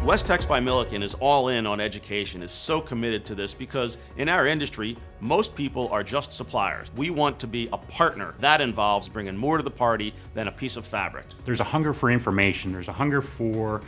Westex by Milliken is all in on education, is so committed to this because in our industry, most people are just suppliers. We want to be a partner. That involves bringing more to the party than a piece of fabric. There's a hunger for information. There's a hunger for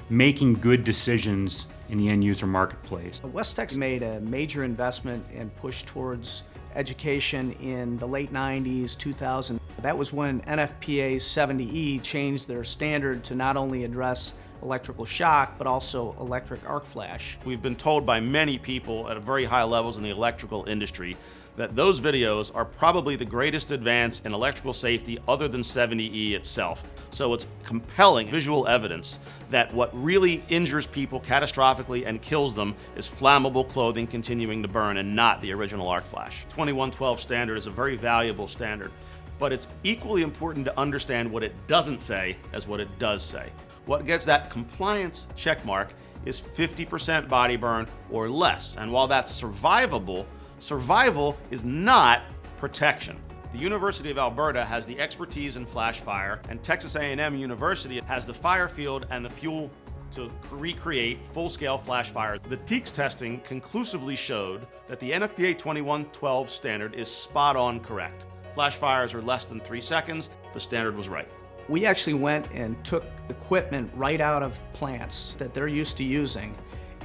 making good decisions in the end user marketplace. Westex made a major investment and push towards education in the late 90s, 2000. That was when NFPA 70E changed their standard to not only address electrical shock, but also electric arc flash. We've been told by many people at very high levels in the electrical industry that those videos are probably the greatest advance in electrical safety other than 70E itself. So it's compelling visual evidence that what really injures people catastrophically and kills them is flammable clothing continuing to burn and not the original arc flash. 2112 standard is a very valuable standard, but it's equally important to understand what it doesn't say as what it does say. What gets that compliance check mark is 50% body burn or less. And while that's survivable, survival is not protection. The University of Alberta has the expertise in flash fire, and Texas A&M University has the fire field and the fuel to recreate full-scale flash fire. The TEACS testing conclusively showed that the NFPA 2112 standard is spot on correct. Flash fires are less than 3 seconds. The standard was right. We actually went and took equipment right out of plants that they're used to using,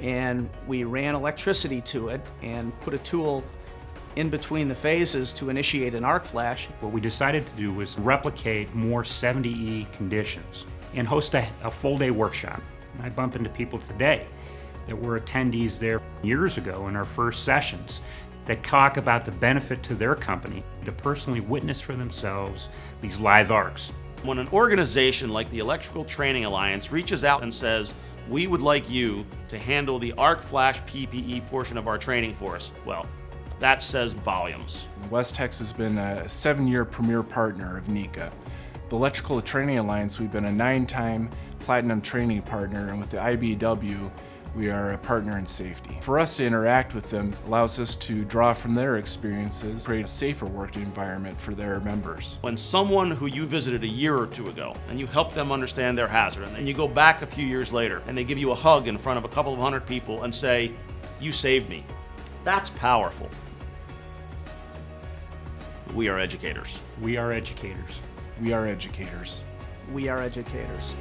and we ran electricity to it and put a tool in between the phases to initiate an arc flash. What we decided to do was replicate more 70E conditions and host a full-day workshop. And I bump into people today that were attendees there years ago in our first sessions that talk about the benefit to their company to personally witness for themselves these live arcs. When an organization like the Electrical Training Alliance reaches out and says, we would like you to handle the arc flash PPE portion of our training for us, well, that says volumes. Westex has been a 7-year premier partner of NECA. The Electrical Training Alliance, we've been a 9-time platinum training partner, and with the IBEW, we are a partner in safety. For us to interact with them allows us to draw from their experiences, create a safer working environment for their members. When someone who you visited a year or two ago and you help them understand their hazard, and then you go back a few years later and they give you a hug in front of a couple of hundred people and say, you saved me, that's powerful. We are educators. We are educators. We are educators. We are educators.